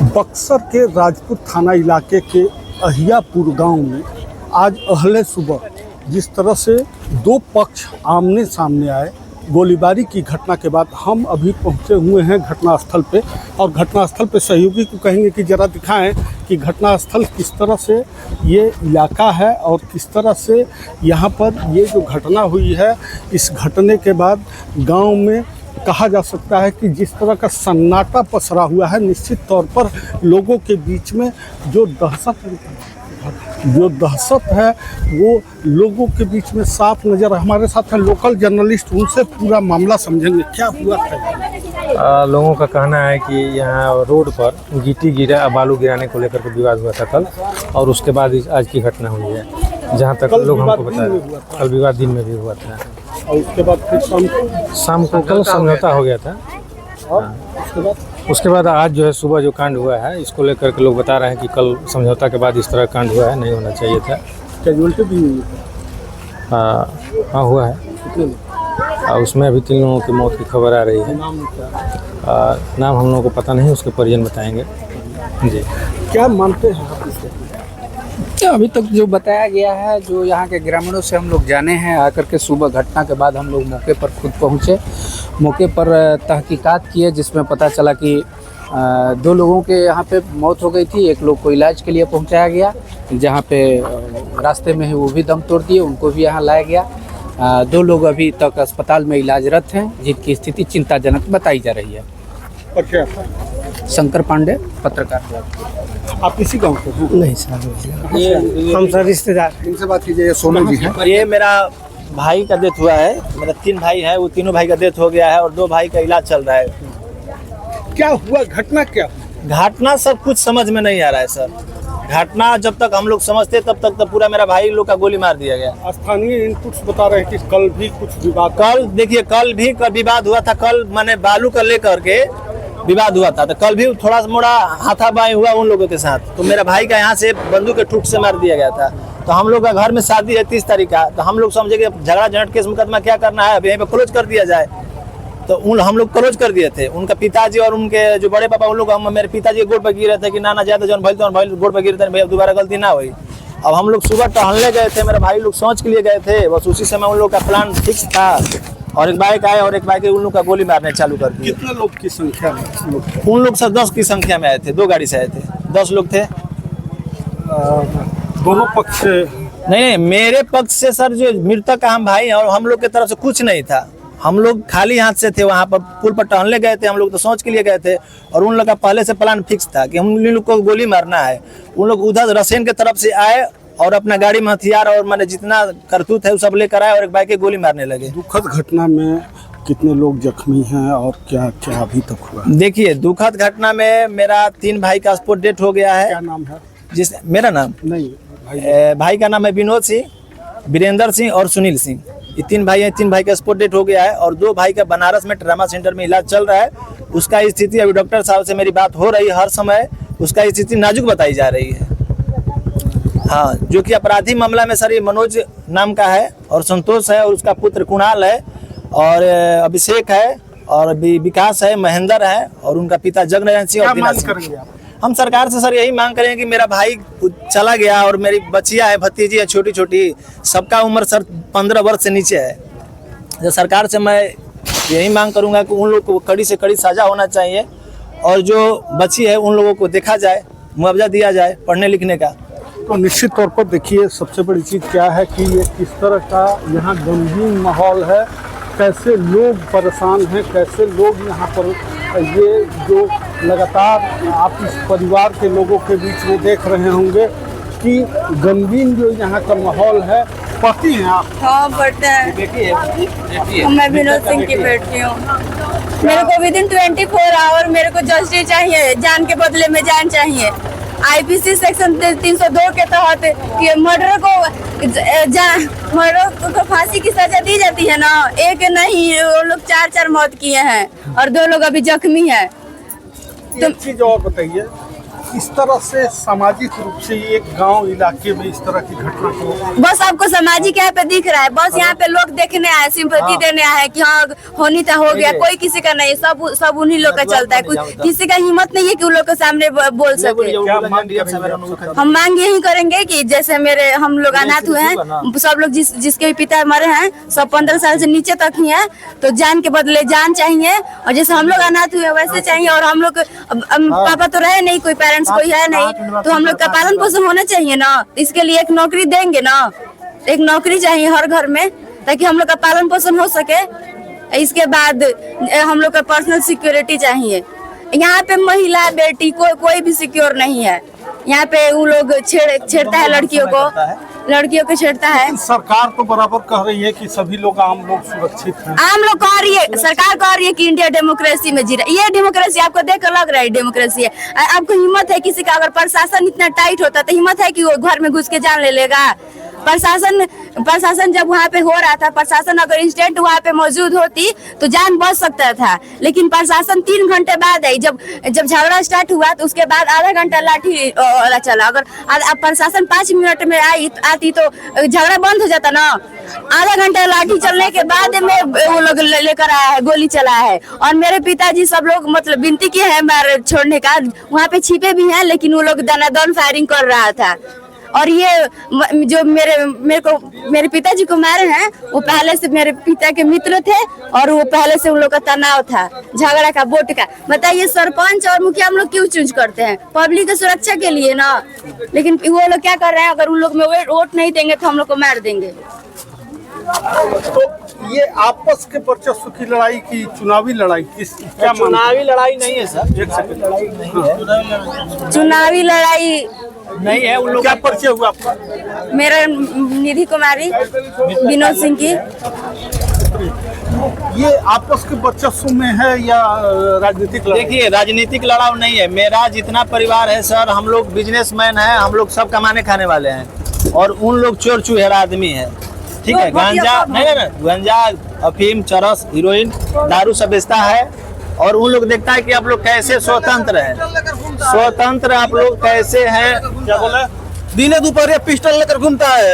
बक्सर के राजपूत थाना इलाके के अहियापुर गांव में आज अहले सुबह जिस तरह से दो पक्ष आमने सामने आए, गोलीबारी की घटना के बाद हम अभी पहुंचे हुए हैं घटनास्थल पे। और घटनास्थल पे सहयोगी को कहेंगे कि ज़रा दिखाएं कि घटनास्थल किस तरह से ये इलाका है और किस तरह से यहाँ पर ये जो घटना हुई है, इस घटने के बाद गांव में कहा जा सकता है कि जिस तरह का सन्नाटा पसरा हुआ है, निश्चित तौर पर लोगों के बीच में जो दहशत है वो लोगों के बीच में साफ नज़र। हमारे साथ हैं लोकल जर्नलिस्ट, उनसे पूरा मामला समझेंगे क्या हुआ था। लोगों का कहना है कि यहाँ रोड पर गिट्टी गिरा, बालू गिराने को लेकर के विवाद हुआ था कल, और उसके बाद आज की घटना हुई है। जहाँ तक लोग हमको बताया, कल विवाद दिन में भी हुआ था और उसके बाद फिर शाम को कल समझौता हो गया था। और उसके बाद आज जो है सुबह जो कांड हुआ है, इसको लेकर के लोग बता रहे हैं कि कल समझौता के बाद इस तरह कांड हुआ है, नहीं होना चाहिए था। कैजुअलिटी भी हुई है? हाँ हुआ है। कितने लोग? उसमें अभी 3 लोगों की मौत की खबर आ रही है। नाम क्या? नाम हम लोगों को पता नहीं, उसके परिजन बताएंगे जी। क्या मानते हैं आप इसको? अभी तक जो बताया गया है, जो यहाँ के ग्रामीणों से हम लोग जाने हैं, आकर के सुबह घटना के बाद हम लोग मौके पर खुद पहुँचे, मौके पर तहकीकात किए, जिसमें पता चला कि 2 लोगों के यहाँ पे मौत हो गई थी। एक लोग को इलाज के लिए पहुँचाया गया, जहाँ पे रास्ते में ही वो भी दम तोड़ दिए, उनको भी यहाँ लाया गया। 2 लोग अभी तक अस्पताल में इलाजरत हैं, जिनकी स्थिति चिंताजनक बताई जा रही है। क्या? शंकर पांडे, पत्रकार। आप इसी गांव के हैं? नहीं सर, हम सर रिश्तेदार। इनसे बात कीजिए। सोनू जी हैं। ये मेरा भाई का डेथ हुआ है। मेरा 3 भाई है, वो तीनों भाई का डेथ हो गया है और 2 भाई का इलाज चल रहा है। क्या हुआ? घटना क्या? घटना सब कुछ समझ में नहीं आ रहा है सर। घटना जब तक हम लोग समझते तब तक तो पूरा मेरा भाई लोग का गोली मार दिया गया। स्थानीय इनपुट्स बता रहे हैं कि कल भी कुछ विवाद, कल देखिए, कल भी विवाद हुआ था। कल मैंने बालू का लेकर के विवाद हुआ था, तो कल भी थोड़ा सा मोड़ा हाथापाई हुआ उन लोगों के साथ। तो मेरा भाई का यहाँ से बंदूक के ठुक से मार दिया गया था। तो हम लोग का घर में शादी है 30 तारीख का, तो हम लोग समझे कि झगड़ा झंझट केस मुकदमा क्या करना है, अब यहीं पे क्लोज कर दिया जाए। तो हम लोग क्लोज कर दिए थे। उनका पिताजी और उनके जो बड़े पापा, उन लोग मेरे पिताजी के गोड़ पर गिरे थे कि ना ज्यादा जौन भाई गोड़ पर गिरे थे, भैया दोबारा गलती ना हुई। अब हम लोग सुबह टहलने गए थे, मेरे भाई लोग सोच के लिए गए थे, बस उसी समय उन लोग का प्लान फिक्स था। और एक बाइक आए और एक बाइक उन लोग का गोली मारने चालू कर दिए। कितने लोग की संख्या में? उन लोग सर 10 की संख्या में आए थे, 2 गाड़ी से आए थे, 10 लोग थे। दोनों पक्ष से? नहीं, मेरे पक्ष से सर जो मृतक का हम भाई हैं, और हम लोग की तरफ से कुछ नहीं था। हम लोग खाली हाथ से थे, वहाँ पर पुल पर टहलने गए थे। हम लोग तो सोच के लिए गए थे, और उन लोग का पहले से प्लान फिक्स था कि हम लोग को गोली मारना है। उन लोग उधर रसेन की तरफ से आए और अपना गाड़ी में हथियार और मैंने जितना करतूत है वो सब लेकर आए और एक बाइक के गोली मारने लगे। दुखद घटना में कितने लोग जख्मी हैं और क्या क्या अभी तक हुआ? देखिए, दुखद घटना में मेरा 3 भाई का स्पॉट डेथ हो गया है। क्या नाम है? मेरा नाम नहीं, भाई का नाम है विनोद सिंह, वीरेंद्र सिंह और सुनील सिंह। ये 3 भाई हैं। 3 भाई का स्पॉट डेथ हो गया है, और 2 भाई का बनारस में ट्रामा सेंटर में इलाज चल रहा है। उसका स्थिति अभी डॉक्टर साहब से मेरी बात हो रही है, हर समय उसका स्थिति नाजुक बताई जा रही है। हाँ, जो कि अपराधी मामला में सर ये मनोज नाम का है, और संतोष है, और उसका पुत्र कुणाल है, और अभिषेक है, और विकास है, महेंद्र है, और उनका पिता जगनारायण सिंह। और मांग करेंगे आप? हम सरकार से सर यही मांग करेंगे कि मेरा भाई चला गया, और मेरी बच्चियाँ है, भतीजी है छोटी छोटी, सबका उम्र सर 15 वर्ष से नीचे है। जो सरकार से मैं यही मांग करूँगा कि उन लोग को कड़ी से कड़ी सजा होना चाहिए, और जो बच्ची है उन लोगों को देखा जाए, मुआवजा दिया जाए पढ़ने लिखने का। तो निश्चित तौर पर देखिए, सबसे बड़ी चीज़ क्या है कि ये किस तरह का यहाँ गमगीन माहौल है, कैसे लोग परेशान हैं, कैसे लोग यहाँ पर ये जो लगातार आप इस परिवार के लोगों के बीच में देख रहे होंगे कि गमगीन जो यहाँ का माहौल है। पति हैं आप? हाँ, पढ़ते हैं। बेटी मैं विनोद सिंह की बेटी हूँ। मेरे को विदिन 24 आवर मेरे को जस्टिस चाहिए, जान के बदले में जान चाहिए। IPC सेक्शन 302 के तहत ये मर्डर को फांसी की सजा दी जाती है ना। एक नहीं, वो लोग 4 मौत किए हैं और 2 लोग अभी जख्मी हैं। तो चीज और बताइए इस तरह से सामाजिक रूप से एक गांव इलाके में इस तरह की घटना को बस आपको सामाजिक यहाँ पे दिख रहा है, बस यहाँ पे लोग देखने आए, सिंपैथी देने आए कि हाँ होनी तो हो गया, कोई किसी का नहीं, सब उन्हीं लोग का चलता है। कुछ किसी का हिम्मत नहीं है कि उन लोग के सामने बोल सके। हम मांग यही करेंगे कि जैसे हम लोग अनाथ हुए हैं, सब लोग जिसके भी पिता मरे हैं, सब 15 साल से नीचे तक ही हैं, तो जान के बदले जान चाहिए। और जैसे हम लोग अनाथ हुए वैसे चाहिए। और हम लोग पापा तो रहे नहीं, कोई पेरेंट्स कोई है नहीं, तो हम लोग का पालन पोषण होना चाहिए ना। इसके लिए एक नौकरी देंगे ना, एक नौकरी चाहिए हर घर में, ताकि हम लोग का पालन पोषण हो सके। इसके बाद हम लोग का पर्सनल सिक्योरिटी चाहिए। यहाँ पे महिला बेटी कोई भी सिक्योर नहीं है। यहाँ पे वो लोग छेड़ता है लड़कियों को छेड़ता है। सरकार तो बराबर कह रही है कि सभी लोग आम लोग सुरक्षित हैं। आम लोग कह रही है, सरकार कह रही है कि इंडिया डेमोक्रेसी में जी रहा है। ये डेमोक्रेसी आपको देख कर लग रहा है डेमोक्रेसी है? आपको हिम्मत है किसी का, अगर प्रशासन इतना टाइट होता तो हिम्मत है कि वो घर में घुस के जान ले लेगा? प्रशासन जब वहाँ पे हो रहा था, प्रशासन अगर इंस्टेंट वहाँ पे मौजूद होती तो जान बच सकता था। लेकिन प्रशासन 3 घंटे बाद आई, जब झगड़ा स्टार्ट हुआ तो उसके बाद आधा घंटा लाठी चला। अगर प्रशासन 5 मिनट में आती तो झगड़ा बंद हो जाता ना। आधा घंटा लाठी चलने के बाद में वो लोग लेकर आया है, गोली चला है। और मेरे पिताजी सब लोग मतलब विनती किए हैं मार छोड़ने का, वहाँ पे छिपे भी हैं, लेकिन वो लोग दनादन फायरिंग कर रहा था। और ये जो मेरे पिताजी को मारे हैं, वो पहले से मेरे पिता के मित्र थे, और वो पहले से उन लोग का तनाव था झगड़ा का, वोट का। बताइए, सरपंच और मुखिया हम लोग क्यों चूज करते हैं? पब्लिक की सुरक्षा के लिए ना। लेकिन वो लोग क्या कर रहे हैं, अगर उन लोग में वोट नहीं देंगे तो हम लोग को मार देंगे। तो ये आपस के वर्चस्व की लड़ाई की चुनावी लड़ाई क्या? चुनावी लड़ाई नहीं है सर, एक सेकंड, चुनावी लड़ाई नहीं है। उन लोग क्या परिचय हुआ आपका? मेरा निधि कुमारी, विनोद सिंह की। ये आपस के वर्चस्व में है या राजनीतिक लड़ाई? देखिए, राजनीतिक लड़ाई नहीं है। मेरा जितना परिवार है सर, हम लोग बिजनेसमैन हैं, हम लोग सब कमाने खाने वाले हैं। और उन लोग चोर चुहेरा आदमी है, ठीक है। गांजा नहीं, गांजा, अफीम, चरस, हीरोइन, दारू सब बेचता है। और उन लोग देखता है कि आप लोग कैसे स्वतंत्र हैं, स्वतंत्र आप लोग कैसे हैं। क्या बोला? दिने दोपहर पिस्टल लेकर घूमता है,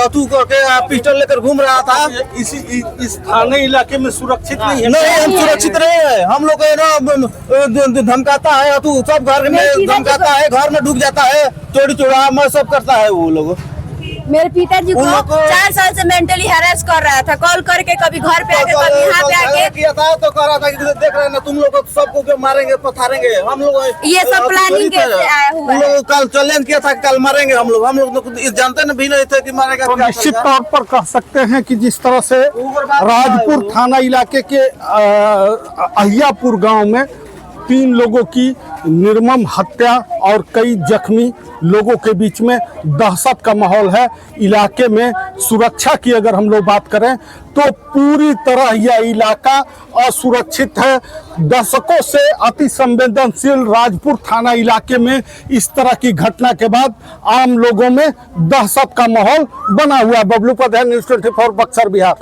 अतू करके पिस्टल लेकर घूम रहा था। इस थाने इलाके में सुरक्षित नहीं है? नहीं, हम सुरक्षित नहीं है। हम लोग ना धमकाता है, अतू सब घर में धमकाता है, घर में डूब जाता है, चोरी चोरा मर सब करता है वो लोग। मेरे पिताजी को 4 साल से मेंटली हैरेस कर रहा था, कॉल करके कभी घर पे आके कभी यहाँ पे आके किया था। तो कह रहा था कि देख रहे हैं ना तुम लोग सबको मारेंगे पथारेंगे। हम लोग ये सब प्लानिंग कैसे आया हुआ है? लोग कल चैलेंज किया था कि कल मारेंगे हम लोग जानते भी नहीं थे कि मारेगा। तो निश्चित तौर पर कह सकते हैं कि जिस तरह से राजपुर थाना इलाके के अहियापुर गांव में 3 लोगों की निर्मम हत्या और कई जख्मी लोगों के बीच में दहशत का माहौल है। इलाके में सुरक्षा की अगर हम लोग बात करें तो पूरी तरह यह इलाका असुरक्षित है। दशकों से अति संवेदनशील राजपुर थाना इलाके में इस तरह की घटना के बाद आम लोगों में दहशत का माहौल बना हुआ है। बबलू पटेल, न्यूज़ 24 बक्सर, बिहार।